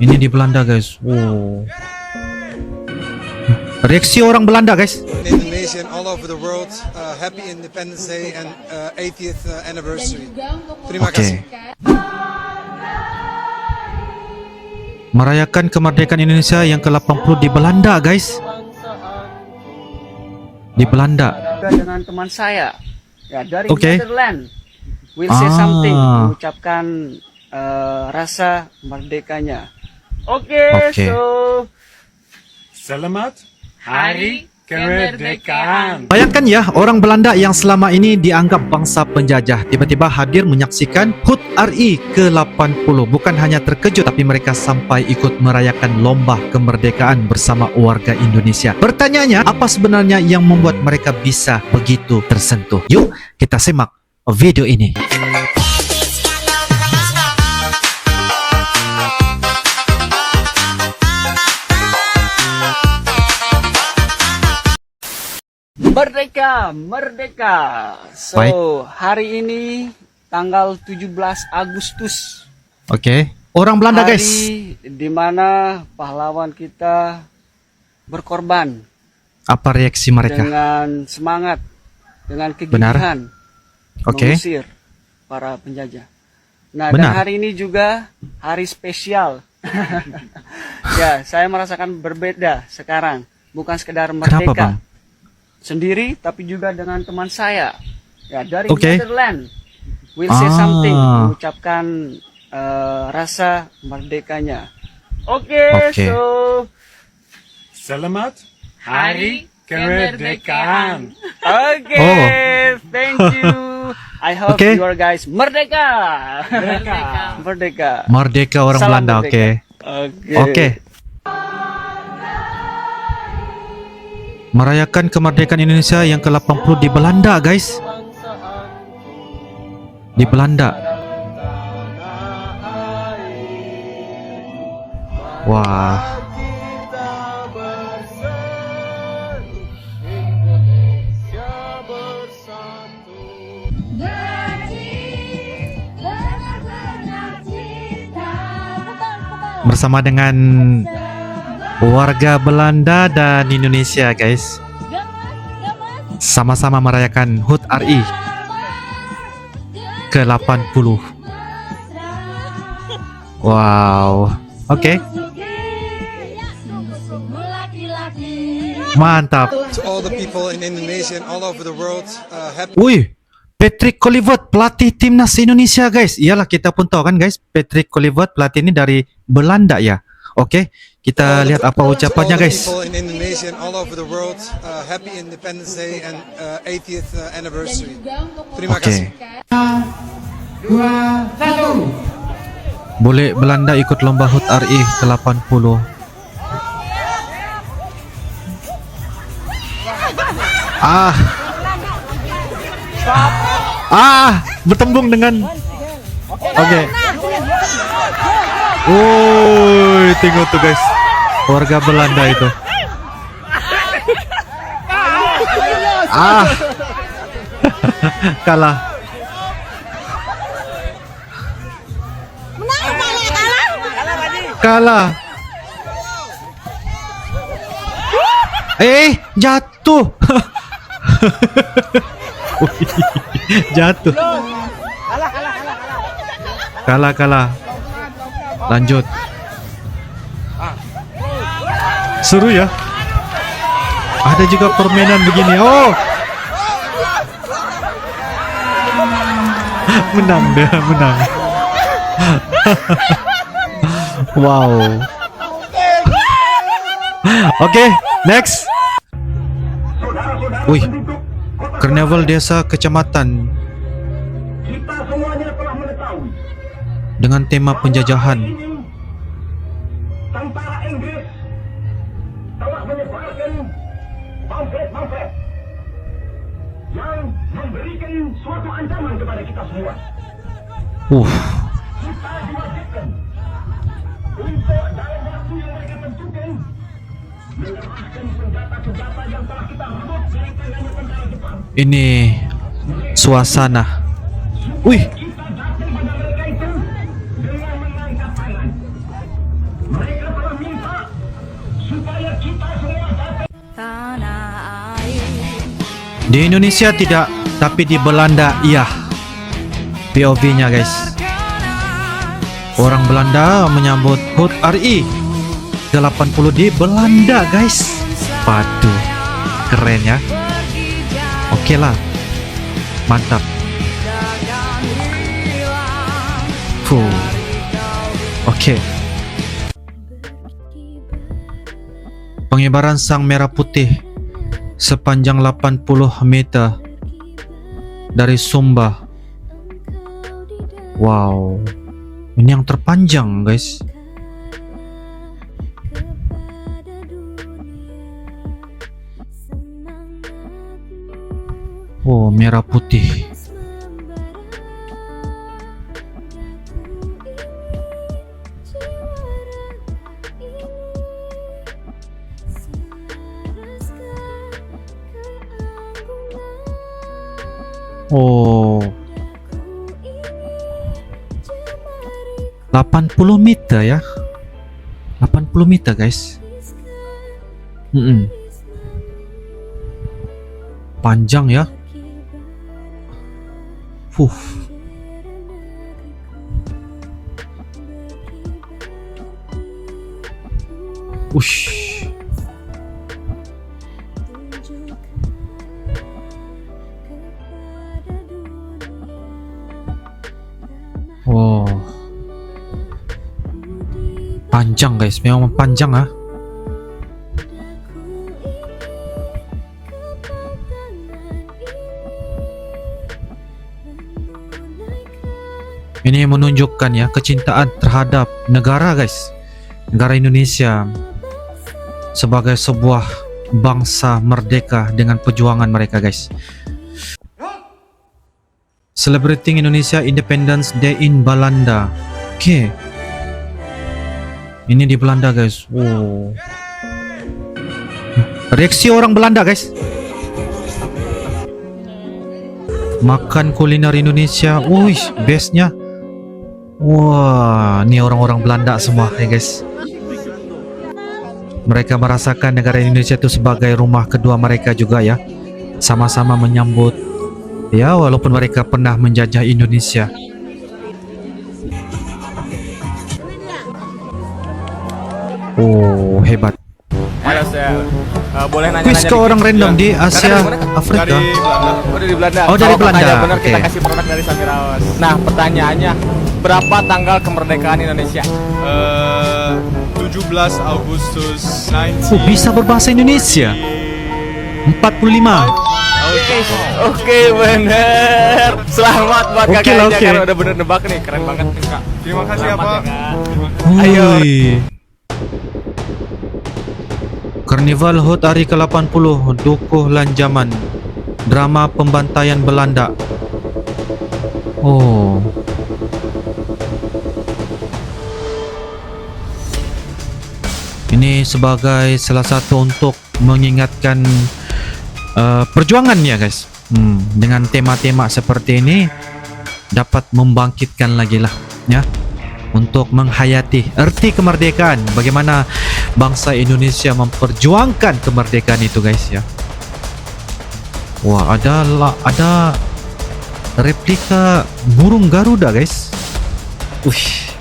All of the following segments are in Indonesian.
Ini di Belanda, guys. Wow. Reaksi orang Belanda, guys. Indonesian all over the world, happy Independence Day and 80th anniversary. Terima kasih. Merayakan kemerdekaan Indonesia yang ke-80 di Belanda, guys. Di Belanda. Dengan teman saya, ya dari Oke. Netherlands, will say something, mengucapkan rasa merdekanya. Oke. Oke. So Selamat Hari Kemerdekaan. Bayangkan ya, orang Belanda yang selama ini dianggap bangsa penjajah tiba-tiba hadir menyaksikan HUT RI ke-80. Bukan hanya terkejut, tapi mereka sampai ikut merayakan lomba kemerdekaan bersama warga Indonesia. Pertanyaannya, apa sebenarnya yang membuat mereka bisa begitu tersentuh? Yuk, kita simak video ini. merdeka, merdeka. So Baik. hari ini tanggal 17 Agustus. Oke. Orang Belanda, hari guys. di mana pahlawan kita berkorban Apa reaksi mereka? dengan semangat, dengan kegigihan Oke. mengusir para penjajah. Nah, dan Benar. hari ini juga hari spesial. Ya, saya merasakan berbeda sekarang. Bukan sekedar Kenapa, Bang? merdeka sendiri, tapi juga dengan teman saya. Ya, dari Oke. Netherlands. Will say something, mengucapkan rasa merdekanya. Oke. Oke. So Selamat Hari Kemerdekaan. Oke, Oh. thank you. I hope Oke. you are guys merdeka. Merdeka. Merdeka orang Salam Belanda, oke. merdeka. Oke. Merayakan kemerdekaan Indonesia yang ke-80 di Belanda, guys. Di Belanda. Wah. Bersama dengan warga Belanda dan Indonesia, guys. Sama-sama merayakan HUT RI ke-80. Wow. Oke. Mantap. To all the people in Indonesia and all over the world, happy. Wih, Patrick Kluivert, pelatih timnas Indonesia, guys. Iyalah, kita pun tahu kan, guys, Patrick Kluivert pelatih ini dari Belanda ya. Oke, kita lihat apa ucapannya, To all the guys. people in Indonesia and all over the world, happy Independence Day and 80th anniversary. Terima Oke. kasih. Boleh Belanda ikut lomba HUT RI ke-80. Bertembung dengan. Oke. Woi, tengok tuh, guys. Warga Belanda itu. Kalah. Kalah. Jatuh. Jatuh. Kalah. Lanjut. Seru ya. Ada juga permainan begini. Oh. Menang dia, menang. Wow. Oke, next. Wih, karnaval desa kecamatan dengan tema penjajahan. Tentara Inggris telah menyebarkan pamflet-pamflet yang memberikan suatu ancaman kepada kita semua. Kita diwajibkan untuk dalam waktu yang mereka tentukan menyerahkan senjata-senjata yang telah kita rebut dari tangannya tentara Jepang. Ini suasana. Wih, Kita jatuh pada mereka itu dengan mengangkat tangan. Di Indonesia tidak, tapi di Belanda iya. POV-nya guys. Orang Belanda menyambut HUT RI ke-80 di Belanda guys. Waduh, keren ya. Oke lah, mantap. Oke. Pengibaran sang merah putih sepanjang 80 meter dari Sumba. Wow, ini yang terpanjang guys. Oh, merah putih. Oh, 80 meter ya. 80 meter guys. Panjang ya. Ush. Oh, panjang guys, memang panjang ah. Ini menunjukkan ya kecintaan terhadap negara guys, negara Indonesia sebagai sebuah bangsa merdeka dengan perjuangan mereka guys. Celebrating Indonesia Independence Day in Belanda. Oke. Ini di Belanda guys. Wow. Reaksi orang Belanda guys. Makan kuliner Indonesia. Wih, bestnya. Wah, ini orang-orang Belanda semua ya guys. Mereka merasakan negara Indonesia itu sebagai rumah kedua mereka juga ya. Sama-sama menyambut. Ya, walaupun mereka pernah menjajah Indonesia. Oh, hebat. Halo Sel, boleh nanya-nanya Kuis ke orang random di Asia, Afrika. Dari Belanda. Oh, dari Kalau Belanda. pertanyaan benar, Oke. kita kasih produk dari Samiraos. Nah, pertanyaannya, berapa tanggal kemerdekaan Indonesia? 17 Agustus Oh, bisa berbahasa Indonesia. 45. Oke, bener. Selamat buat Oke kakaknya lah, oke. karena udah bener nebak nih, keren banget nih kak. Terima kasih ya Selamat Pak. ya, Kak. Ayo. Wih. Karnival HUT RI ke-80 Dukuh Lanjaman. Drama pembantaian Belanda. Oh. Ini sebagai salah satu untuk mengingatkan perjuangannya guys. Dengan tema-tema seperti ini dapat membangkitkan lagi lah ya, untuk menghayati arti kemerdekaan, bagaimana bangsa Indonesia memperjuangkan kemerdekaan itu guys ya. Wah, ada replika burung Garuda guys. Ush.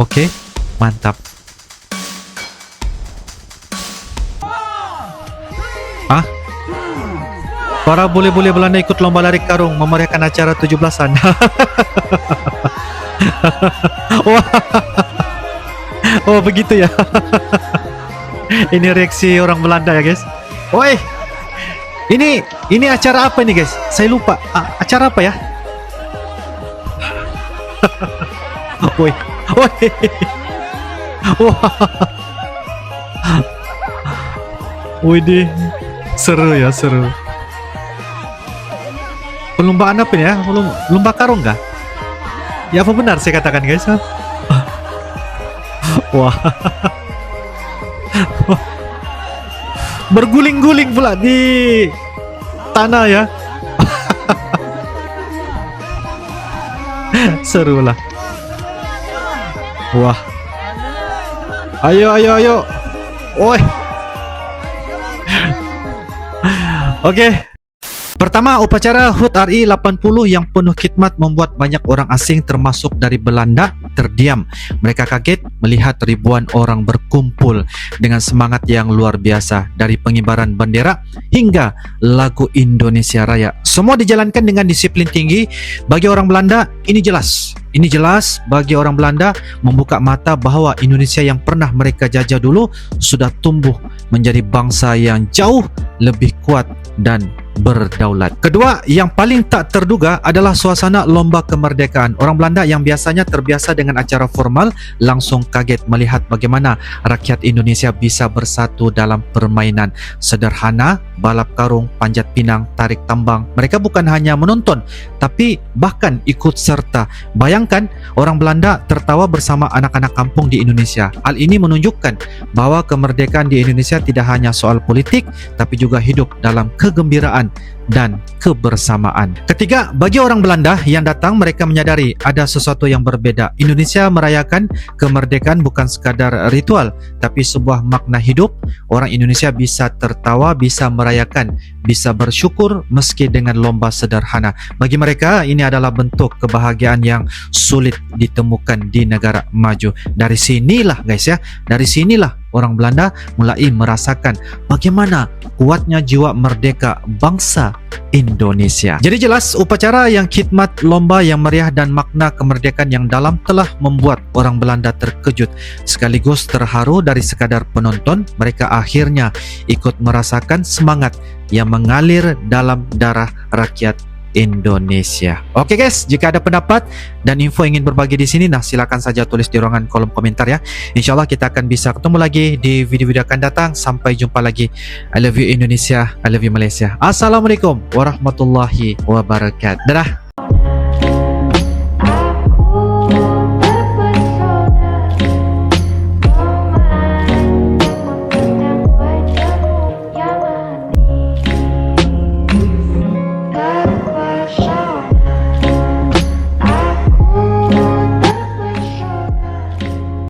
Oke, mantap. Ah, para bule-bule Belanda ikut lomba lari karung memeriahkan acara 17-an. Wah. Oh, begitu ya. Ini reaksi orang Belanda ya guys. Woi, ini acara apa nih guys? Saya lupa. Acara apa ya? Woi, woi. Wah. Widih, seru ya, seru. Perlombaan apa nih ya? Lomba karung kah? Ya, apa benar saya katakan guys? Wah. Berguling-guling pula di tanah ya. Seru lah. Wah. Ayo, ayo, ayo. Oi. Oke. Pertama, upacara HUT RI 80 yang penuh khidmat membuat banyak orang asing termasuk dari Belanda terdiam. Mereka kaget melihat ribuan orang berkumpul dengan semangat yang luar biasa. Dari pengibaran bendera hingga lagu Indonesia Raya, semua dijalankan dengan disiplin tinggi. Bagi orang Belanda, ini jelas bagi orang Belanda membuka mata bahwa Indonesia yang pernah mereka jajah dulu sudah tumbuh menjadi bangsa yang jauh lebih kuat dan berdaulat. Kedua, yang paling tak terduga adalah suasana lomba kemerdekaan. Orang Belanda yang biasanya terbiasa dengan acara formal langsung kaget melihat bagaimana rakyat Indonesia bisa bersatu dalam permainan sederhana, balap karung, panjat pinang, tarik tambang. Mereka bukan hanya menonton, tapi bahkan ikut serta. Bayangkan, orang Belanda tertawa bersama anak-anak kampung di Indonesia. Hal ini menunjukkan bahwa kemerdekaan di Indonesia tidak hanya soal politik, tapi juga hidup dalam kegembiraan dan kebersamaan. Ketiga, bagi orang Belanda yang datang, mereka menyadari ada sesuatu yang berbeda. Indonesia merayakan kemerdekaan bukan sekadar ritual, tapi sebuah makna hidup. Orang Indonesia bisa tertawa, bisa merayakan, bisa bersyukur meski dengan lomba sederhana. Bagi mereka, ini adalah bentuk kebahagiaan yang sulit ditemukan di negara maju. Dari sinilah guys ya, dari sinilah orang Belanda mulai merasakan bagaimana kuatnya jiwa merdeka bangsa Indonesia. Jadi jelas, upacara yang khidmat, lomba yang meriah, dan makna kemerdekaan yang dalam telah membuat orang Belanda terkejut sekaligus terharu. Dari sekadar penonton, mereka akhirnya ikut merasakan semangat yang mengalir dalam darah rakyat Indonesia. Oke guys, jika ada pendapat dan info ingin berbagi di sini, nah silakan saja tulis di ruangan kolom komentar ya. Insyaallah kita akan bisa ketemu lagi di video-video akan datang. Sampai jumpa lagi. I love you Indonesia, I love you Malaysia. Assalamualaikum warahmatullahi wabarakatuh. Dadah.